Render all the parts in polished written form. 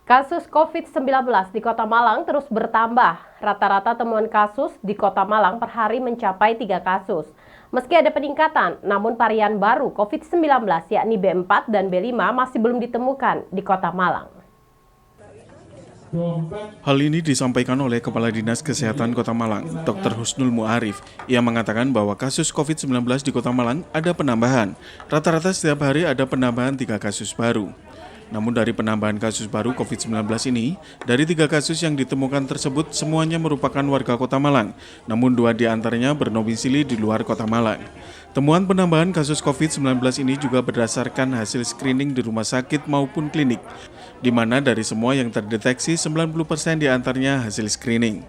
Kasus COVID-19 di Kota Malang terus bertambah. Rata-rata temuan kasus di Kota Malang per hari mencapai 3 kasus. Meski ada peningkatan, namun varian baru COVID-19 yakni B4 dan B5 masih belum ditemukan di Kota Malang. Hal ini disampaikan oleh Kepala Dinas Kesehatan Kota Malang, Dr. Husnul Muarif. Ia mengatakan bahwa kasus COVID-19 di Kota Malang ada penambahan. Rata-rata setiap hari ada penambahan 3 kasus baru. Namun dari penambahan kasus baru COVID-19 ini, dari 3 kasus yang ditemukan tersebut semuanya merupakan warga Kota Malang, namun 2 diantaranya berdomisili di luar Kota Malang. Temuan penambahan kasus COVID-19 ini juga berdasarkan hasil screening di rumah sakit maupun klinik, di mana dari semua yang terdeteksi 90% diantaranya hasil screening.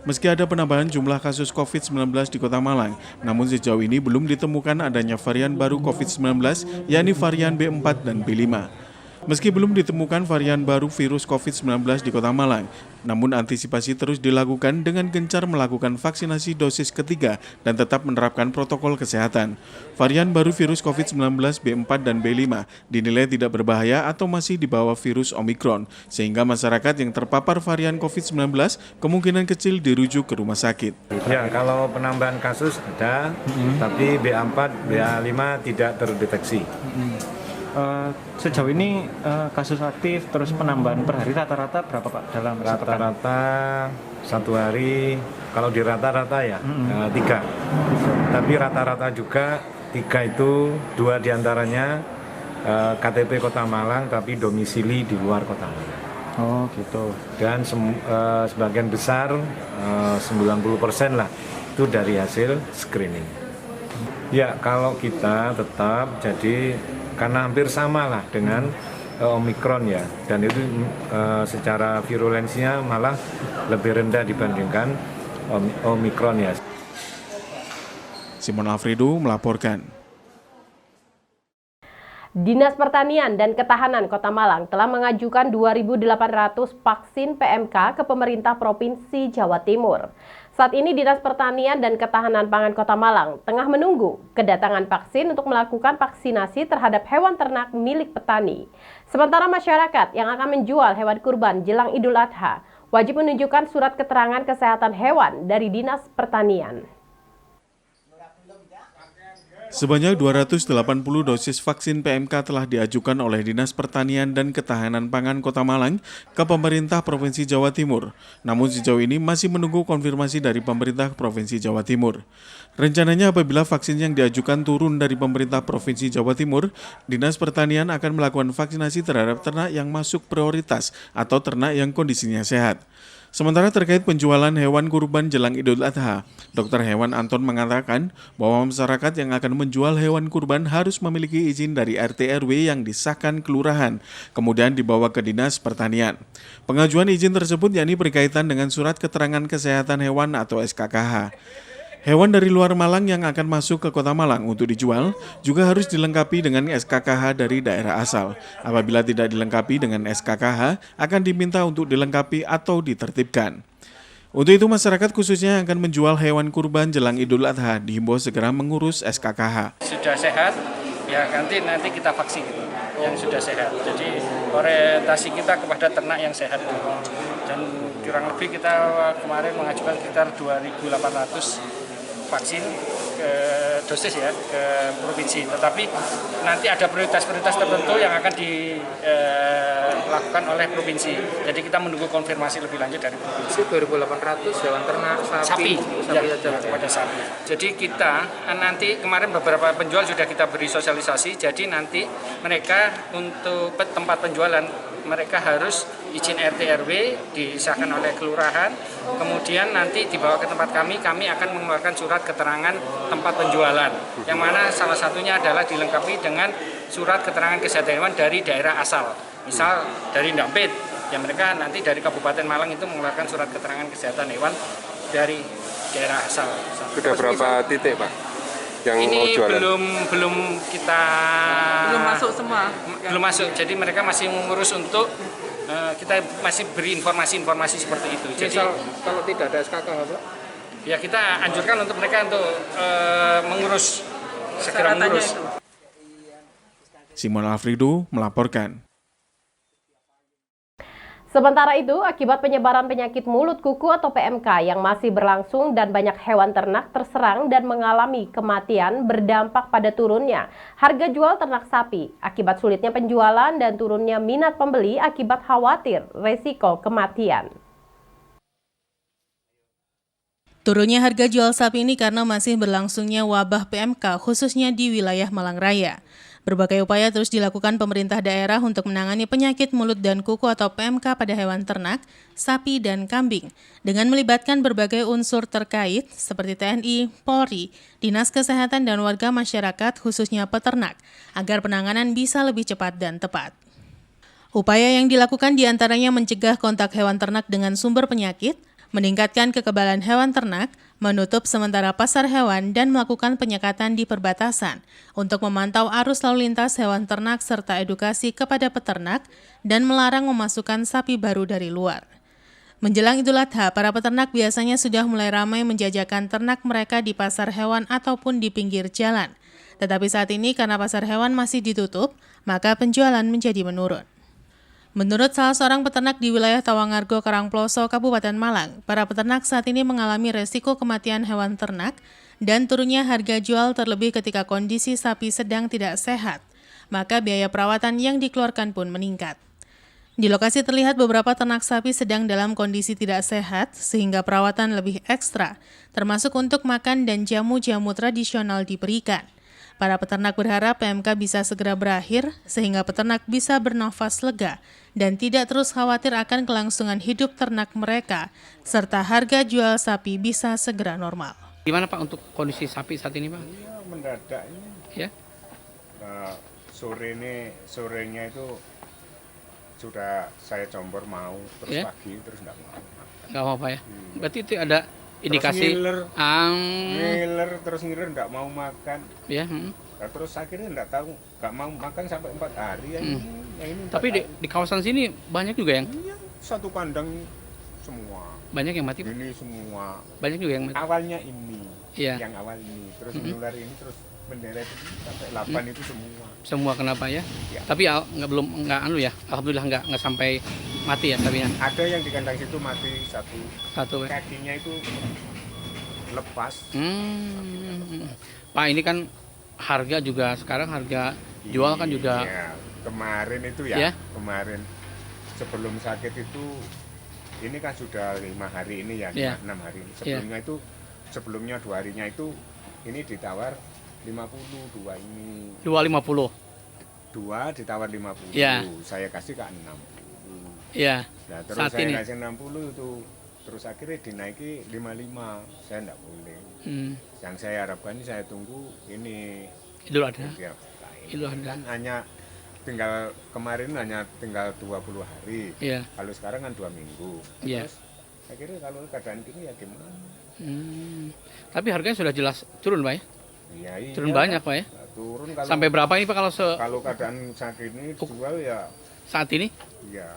Meski ada penambahan jumlah kasus COVID-19 di Kota Malang, namun sejauh ini belum ditemukan adanya varian baru COVID-19, yakni varian B4 dan B5. Meski belum ditemukan varian baru virus COVID-19 di Kota Malang, namun antisipasi terus dilakukan dengan gencar melakukan vaksinasi dosis ketiga dan tetap menerapkan protokol kesehatan. Varian baru virus COVID-19 B4 dan B5 dinilai tidak berbahaya atau masih di bawah virus Omikron, sehingga masyarakat yang terpapar varian COVID-19 kemungkinan kecil dirujuk ke rumah sakit. Ya, kalau penambahan kasus ada, tapi BA4, BA5 tidak terdeteksi. Sejauh ini kasus aktif terus penambahan per hari rata-rata berapa Pak dalam sepekan? Rata-rata satu hari, kalau di rata-rata ya 3. Tapi rata-rata juga 3 itu 2 diantaranya KTP Kota Malang tapi domisili di luar Kota Malang. Oh gitu. Dan sebagian besar 90% lah itu dari hasil screening. Ya, kalau kita tetap jadi karena hampir sama lah dengan Omikron ya, dan itu secara virulensinya malah lebih rendah dibandingkan Omikron ya. Simon Alfredo melaporkan. Dinas Pertanian dan Ketahanan Kota Malang telah mengajukan 2.800 vaksin PMK ke pemerintah Provinsi Jawa Timur. Saat ini Dinas Pertanian dan Ketahanan Pangan Kota Malang tengah menunggu kedatangan vaksin untuk melakukan vaksinasi terhadap hewan ternak milik petani. Sementara masyarakat yang akan menjual hewan kurban jelang Idul Adha wajib menunjukkan surat keterangan kesehatan hewan dari Dinas Pertanian. Sebanyak 280 dosis vaksin PMK telah diajukan oleh Dinas Pertanian dan Ketahanan Pangan Kota Malang ke pemerintah Provinsi Jawa Timur. Namun sejauh ini masih menunggu konfirmasi dari pemerintah Provinsi Jawa Timur. Rencananya apabila vaksin yang diajukan turun dari pemerintah Provinsi Jawa Timur, Dinas Pertanian akan melakukan vaksinasi terhadap ternak yang masuk prioritas atau ternak yang kondisinya sehat. Sementara terkait penjualan hewan kurban jelang Idul Adha, Dr. Hewan Anton mengatakan bahwa masyarakat yang akan menjual hewan kurban harus memiliki izin dari RT RW yang disahkan kelurahan, kemudian dibawa ke Dinas Pertanian. Pengajuan izin tersebut yakni berkaitan dengan surat keterangan kesehatan hewan atau SKKH. Hewan dari luar Malang yang akan masuk ke Kota Malang untuk dijual juga harus dilengkapi dengan SKKH dari daerah asal. Apabila tidak dilengkapi dengan SKKH, akan diminta untuk dilengkapi atau ditertibkan. Untuk itu masyarakat khususnya yang akan menjual hewan kurban jelang Idul Adha dihimbau segera mengurus SKKH. Sudah sehat, ya nanti kita vaksin yang sudah sehat. Jadi orientasi kita kepada ternak yang sehat dulu. Dan kurang lebih kita kemarin mengajukan sekitar 2.800 vaksin ke dosis ya ke provinsi, tetapi nanti ada prioritas-prioritas tertentu yang akan dilakukan oleh provinsi. Jadi kita menunggu konfirmasi lebih lanjut dari provinsi. 2.800 hewan ternak sapi ya, aja pada sapi. Jadi kita nanti kemarin beberapa penjual sudah kita beri sosialisasi. Jadi nanti mereka untuk tempat penjualan mereka harus izin RT RW disahkan oleh kelurahan, kemudian nanti dibawa ke tempat kami akan mengeluarkan surat keterangan tempat penjualan, yang mana salah satunya adalah dilengkapi dengan surat keterangan kesehatan hewan dari daerah asal, misal dari Ndampit, yang mereka nanti dari Kabupaten Malang itu mengeluarkan surat keterangan kesehatan hewan dari daerah asal. Sudah berapa titik Pak yang ini mau jualan? belum kita masuk semua. Belum masuk. Jadi mereka masih mengurus untuk kita masih beri informasi seperti itu. Jadi kalau tidak ada SKKH Pak? Ya kita anjurkan untuk mereka untuk mengurus, segera mengurus. Simon Alfredo melaporkan. Sementara itu, akibat penyebaran penyakit mulut kuku atau PMK yang masih berlangsung dan banyak hewan ternak terserang dan mengalami kematian berdampak pada turunnya harga jual ternak sapi. Akibat sulitnya penjualan dan turunnya minat pembeli akibat khawatir resiko kematian. Turunnya harga jual sapi ini karena masih berlangsungnya wabah PMK khususnya di wilayah Malang Raya. Berbagai upaya terus dilakukan pemerintah daerah untuk menangani penyakit mulut dan kuku atau PMK pada hewan ternak, sapi, dan kambing dengan melibatkan berbagai unsur terkait seperti TNI, Polri, Dinas Kesehatan, dan warga masyarakat khususnya peternak agar penanganan bisa lebih cepat dan tepat. Upaya yang dilakukan diantaranya mencegah kontak hewan ternak dengan sumber penyakit, meningkatkan kekebalan hewan ternak, menutup sementara pasar hewan, dan melakukan penyekatan di perbatasan untuk memantau arus lalu lintas hewan ternak serta edukasi kepada peternak dan melarang memasukkan sapi baru dari luar. Menjelang Idul Adha, para peternak biasanya sudah mulai ramai menjajakan ternak mereka di pasar hewan ataupun di pinggir jalan. Tetapi saat ini karena pasar hewan masih ditutup, maka penjualan menjadi menurun. Menurut salah seorang peternak di wilayah Tawangargo, Karangploso, Kabupaten Malang, para peternak saat ini mengalami resiko kematian hewan ternak dan turunnya harga jual terlebih ketika kondisi sapi sedang tidak sehat, maka biaya perawatan yang dikeluarkan pun meningkat. Di lokasi terlihat beberapa ternak sapi sedang dalam kondisi tidak sehat sehingga perawatan lebih ekstra, termasuk untuk makan dan jamu-jamu tradisional diberikan. Para peternak berharap PMK bisa segera berakhir sehingga peternak bisa bernafas lega dan tidak terus khawatir akan kelangsungan hidup ternak mereka serta harga jual sapi bisa segera normal. Gimana Pak untuk kondisi sapi saat ini Pak? Ya, mendadak ini. Ya? Sorenya itu sudah saya compor mau, terus pagi terus nggak mau. Nggak apa-apa ya? Berarti itu ada indikasi ngiler terus nggak mau makan. Ya. Nah, terus akhirnya nggak tahu, nggak mau makan sampai 4 hari ya. Ini Tapi di kawasan sini banyak juga yang satu kandang semua. banyak yang mati. Ini semua. Banyak juga yang mati. Awalnya ini, Iya. yang awal ini, terus menular ini, terus bendera itu sampai 8 itu semua. Semua kenapa ya? Ya. Tapi nggak ya. Alhamdulillah nggak sampai mati ya sapinya. Ada yang di kandang situ mati satu Ya. kakinya itu lepas. Pak, ini kan harga juga sekarang harga jual kan juga Iya, kemarin itu Ya. kemarin sebelum sakit itu ini kan sudah 5 hari ini ya, Ya. 6 hari. Sebelumnya 2 harinya itu ini ditawar 50, 2 ini. 250. 2 ditawar 50. Ya. Saya kasih ke 60. Ya. Nah, terus Saat saya ini. kasih 60 itu. Terus akhirnya dinaiki 55. Saya enggak boleh. Yang saya harapkan ini saya tunggu ini Idul Adha. Idul Adha. Kan kemarin hanya tinggal 20 hari. Iya. Kalau sekarang kan 2 minggu. Iya. Terus akhirnya kalau keadaan gini ya gimana? Tapi harganya sudah jelas turun Pak ya? Iya, Turun banyak Pak ya? Turun kalau Sampai berapa ini Pak kalau keadaan sakit ini jual ya saat ini? ya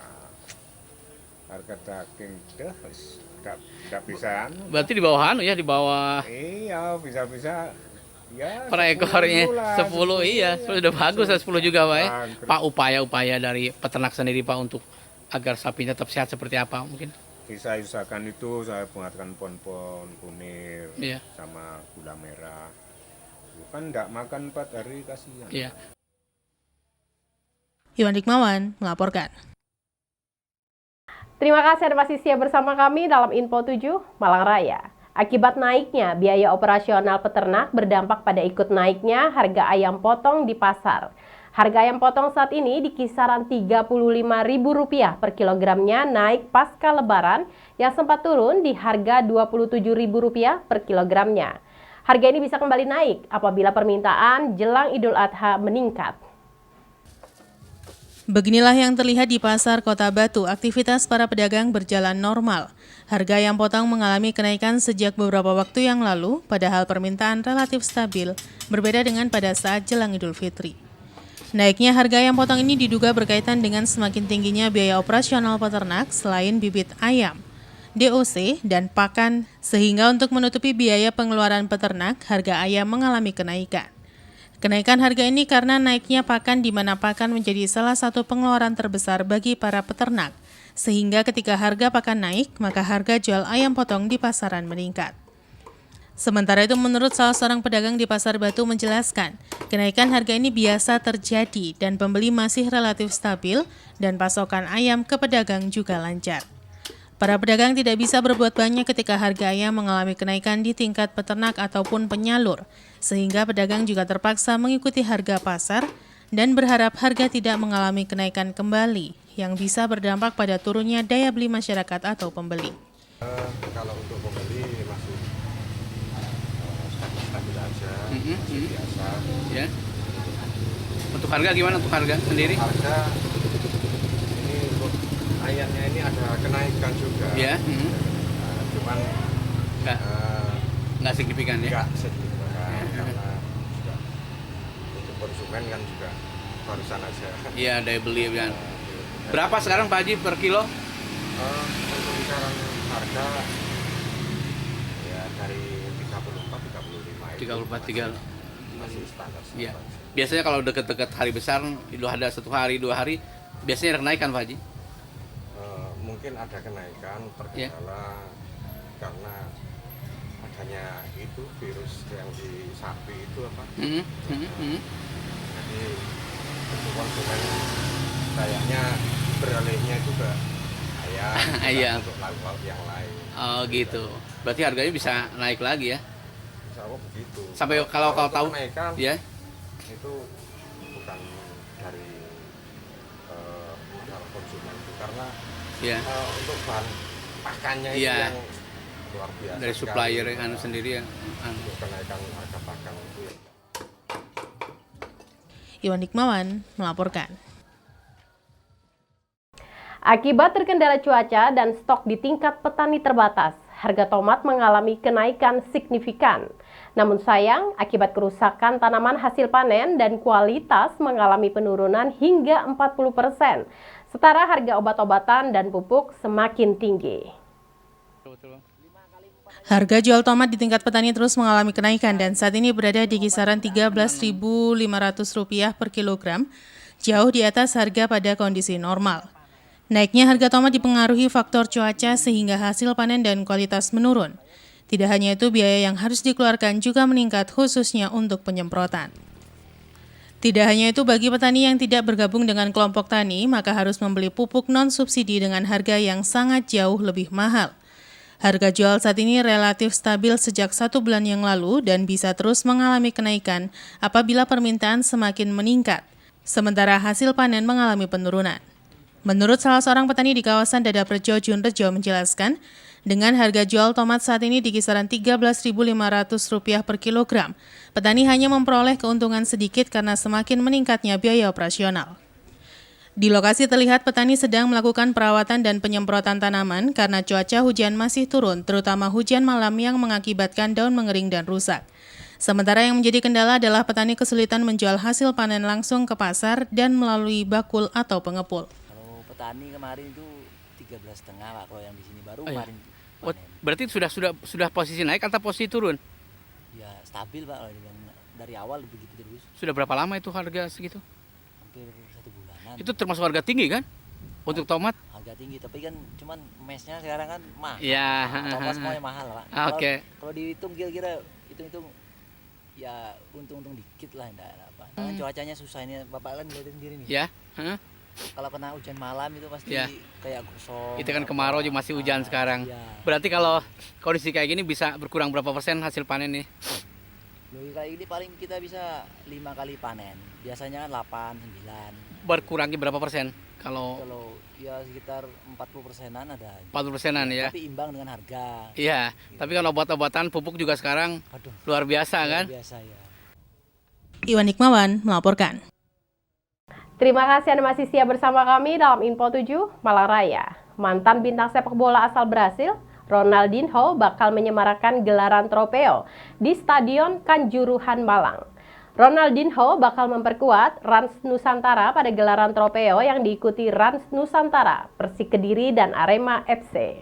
harga daging dah enggak bisa. Berarti di bawah ya, di bawah Iya, bisa-bisa ya per ekornya 10 iya, sudah bagus 10 juga Pak ya. Pak, upaya-upaya dari peternak sendiri Pak untuk agar sapinya tetap sehat seperti apa mungkin? Saya usahakan itu, saya buatkan pon-pon kunir sama gula merah. Kan enggak makan 4 hari kasihan. Iya. Iwan Dikmawan melaporkan. Terima kasih Anda masih siap bersama kami dalam Info 7 Malang Raya. Akibat naiknya biaya operasional peternak berdampak pada ikut naiknya harga ayam potong di pasar. Harga ayam potong saat ini di kisaran Rp35.000 per kilogramnya naik pasca lebaran yang sempat turun di harga Rp27.000 per kilogramnya. Harga ini bisa kembali naik apabila permintaan jelang Idul Adha meningkat. Beginilah yang terlihat di Pasar Kota Batu, aktivitas para pedagang berjalan normal. Harga ayam potong mengalami kenaikan sejak beberapa waktu yang lalu, padahal permintaan relatif stabil, berbeda dengan pada saat jelang Idul Fitri. Naiknya harga ayam potong ini diduga berkaitan dengan semakin tingginya biaya operasional peternak selain bibit ayam, DOC, dan pakan, sehingga untuk menutupi biaya pengeluaran peternak, harga ayam mengalami kenaikan. Kenaikan harga ini karena naiknya pakan di mana pakan menjadi salah satu pengeluaran terbesar bagi para peternak, Sehingga ketika harga pakan naik, maka harga jual ayam potong di pasaran meningkat. Sementara itu menurut salah seorang pedagang di Pasar Batu menjelaskan, kenaikan harga ini biasa terjadi dan pembeli masih relatif stabil dan pasokan ayam ke pedagang juga lancar. Para pedagang tidak bisa berbuat banyak ketika harga ayam mengalami kenaikan di tingkat peternak ataupun penyalur, sehingga pedagang juga terpaksa mengikuti harga pasar dan berharap harga tidak mengalami kenaikan kembali yang bisa berdampak pada turunnya daya beli masyarakat atau pembeli. Kalau untuk pembeli masih stabil aja, masih biasa. Ya. Untuk harga gimana untuk harga sendiri? Harga ini untuk ayamnya ini ada kenaikan juga. Ya. Cuman Nggak signifikan ya? nggak signifikan karena juga untuk konsumen kan juga barusan aja. Iya, daya beli kan. Berapa sekarang Pak Haji per kilo? Untuk kisaran harga ya dari 34 35 itu 34 masih standar. Iya. Biasanya kalau deket-deket hari besar, Idul Adha 1 hari 2 hari, biasanya ada kenaikan Pak Haji? Mungkin ada kenaikan terkendala karena adanya itu virus yang di sapi itu apa? Jadi untuk konsumen kayaknya beralihnya itu ke ayam, untuk lauk-lauk yang lain. Oh gitu. Berarti harganya bisa naik lagi ya? Insya Allah begitu. Sampai kalau tahu kenaikan, ya? itu bukan dari masalah konsumen itu karena Ya. untuk bahan pakannya itu Iya. yang luar biasa. Dari supplier sekali. yang sendiri ya. Untuk kenaikan harga pakan itu ya. Iwan Hikmawan melaporkan. Akibat terkendala cuaca dan stok di tingkat petani terbatas, harga tomat mengalami kenaikan signifikan. Namun sayang, akibat kerusakan tanaman hasil panen dan kualitas mengalami penurunan hingga 40%. Setara harga obat-obatan dan pupuk semakin tinggi. Harga jual tomat di tingkat petani terus mengalami kenaikan dan saat ini berada di kisaran Rp13.500 per kilogram, jauh di atas harga pada kondisi normal. Naiknya harga tomat dipengaruhi faktor cuaca sehingga hasil panen dan kualitas menurun. Tidak hanya itu, biaya yang harus dikeluarkan juga meningkat khususnya untuk penyemprotan. Tidak hanya itu, bagi petani yang tidak bergabung dengan kelompok tani, maka harus membeli pupuk non-subsidi dengan harga yang sangat jauh lebih mahal. Harga jual saat ini relatif stabil sejak 1 bulan yang lalu dan bisa terus mengalami kenaikan apabila permintaan semakin meningkat, sementara hasil panen mengalami penurunan. Menurut salah seorang petani di kawasan Dadarejo, Junrejo menjelaskan, dengan harga jual tomat saat ini di kisaran Rp13.500 per kilogram, petani hanya memperoleh keuntungan sedikit karena semakin meningkatnya biaya operasional. Di lokasi terlihat petani sedang melakukan perawatan dan penyemprotan tanaman karena cuaca hujan masih turun, terutama hujan malam yang mengakibatkan daun mengering dan rusak. Sementara yang menjadi kendala adalah petani kesulitan menjual hasil panen langsung ke pasar dan melalui bakul atau pengepul. Kalau petani kemarin itu 13,5 Pak, kalau yang di sini baru kemarin Oh, panen. berarti sudah posisi naik atau posisi turun? Ya stabil Pak, kalau dari awal begitu terus. Sudah berapa lama itu harga segitu? Hampir 1 bulanan. Itu termasuk harga tinggi kan? Untuk tomat? Harga tinggi, tapi kan cuman mesnya sekarang kan mahal. Ya. Apa semuanya mahal Pak. Oke. Kalau dihitung kira-kira hitung ya untung-untung dikit lah, enggak apa. Kan cuacanya susah ini, Bapak kan lihat sendiri nih. Ya. Kalau kena hujan malam itu pasti Ya. kayak gosong. Itu kan kemarau juga masih hujan sekarang. Iya. Berarti kalau kondisi kayak gini bisa berkurang berapa persen hasil panen nih? Loh, kayak gini paling kita bisa 5 kali panen. Biasanya kan 8, 9. Berkurangnya berapa persen? Kalau Kalau ya sekitar 40%-an ada. 40%-an ya? Tapi imbang dengan harga. Iya, tapi kalau obat-obatan pupuk juga sekarang Aduh, luar biasa luar kan? biasa ya. Iwan Hikmawan melaporkan. Terima kasih Anda masih siap bersama kami dalam Info 7 Malang Raya. Mantan bintang sepak bola asal Brasil, Ronaldinho bakal menyemarakan gelaran trofeo di Stadion Kanjuruhan Malang. Ronaldinho bakal memperkuat Rans Nusantara pada gelaran trofeo yang diikuti Rans Nusantara, Persik Kediri, dan Arema FC.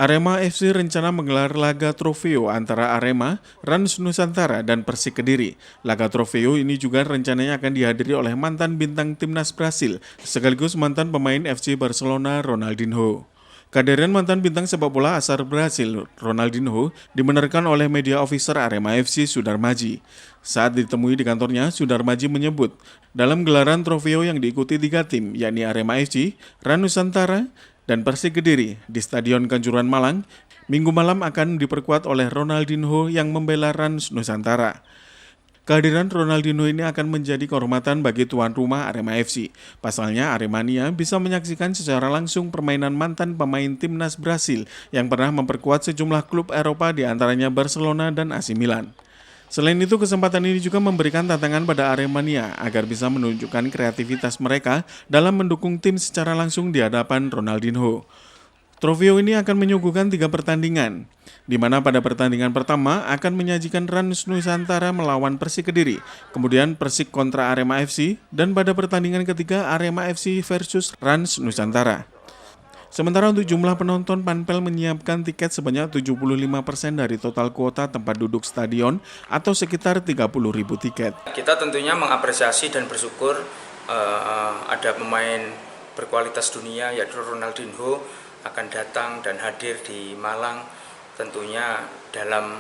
Arema FC rencana menggelar laga trofeo antara Arema, Rans Nusantara, dan Persik Kediri. Laga trofeo ini juga rencananya akan dihadiri oleh mantan bintang timnas Brasil, sekaligus mantan pemain FC Barcelona Ronaldinho. Kehadiran mantan bintang sepak bola asal Brasil, Ronaldinho, dibenarkan oleh media officer Arema FC Sudarmaji. Saat ditemui di kantornya, Sudarmaji menyebut, dalam gelaran trofeo yang diikuti 3 tim, yakni Arema FC, Rans Nusantara, dan Persik Kediri di Stadion Kanjuruhan Malang, Minggu malam akan diperkuat oleh Ronaldinho yang membela Rans Nusantara. Kehadiran Ronaldinho ini akan menjadi kehormatan bagi tuan rumah Arema FC. Pasalnya, Aremania bisa menyaksikan secara langsung permainan mantan pemain timnas Brasil yang pernah memperkuat sejumlah klub Eropa di antaranya Barcelona dan AC Milan. Selain itu, kesempatan ini juga memberikan tantangan pada Aremania agar bisa menunjukkan kreativitas mereka dalam mendukung tim secara langsung di hadapan Ronaldinho. Trofeo ini akan menyuguhkan 3 pertandingan, di mana pada pertandingan pertama akan menyajikan Rans Nusantara melawan Persik Kediri, kemudian Persik kontra Arema FC, dan pada pertandingan ketiga Arema FC versus Rans Nusantara. Sementara untuk jumlah penonton, Panpel menyiapkan tiket sebanyak 75% dari total kuota tempat duduk stadion atau sekitar 30.000 tiket. Kita tentunya mengapresiasi dan bersyukur ada pemain berkualitas dunia yaitu Ronaldinho akan datang dan hadir di Malang, tentunya dalam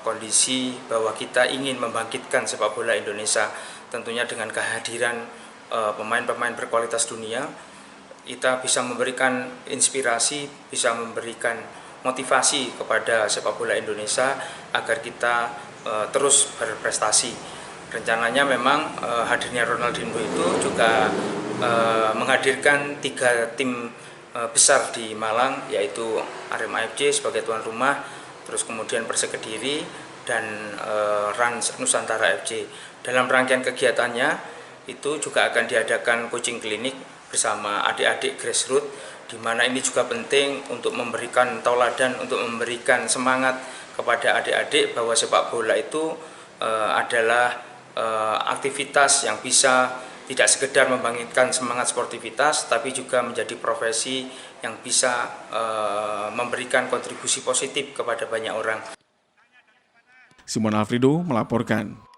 kondisi bahwa kita ingin membangkitkan sepak bola Indonesia, tentunya dengan kehadiran pemain-pemain berkualitas dunia. Kita bisa memberikan inspirasi, bisa memberikan motivasi kepada sepak bola Indonesia agar kita terus berprestasi. Rencananya memang hadirnya Ronaldinho itu juga menghadirkan 3 tim besar di Malang, yaitu Arema FC sebagai tuan rumah, terus kemudian Persik Kediri dan Rans Nusantara FC. Dalam rangkaian kegiatannya itu juga akan diadakan coaching klinik bersama adik-adik grassroots, di mana ini juga penting untuk memberikan tauladan, untuk memberikan semangat kepada adik-adik bahwa sepak bola itu adalah aktivitas yang bisa tidak sekedar membangkitkan semangat sportivitas, tapi juga menjadi profesi yang bisa memberikan kontribusi positif kepada banyak orang. Simon Alfredo melaporkan.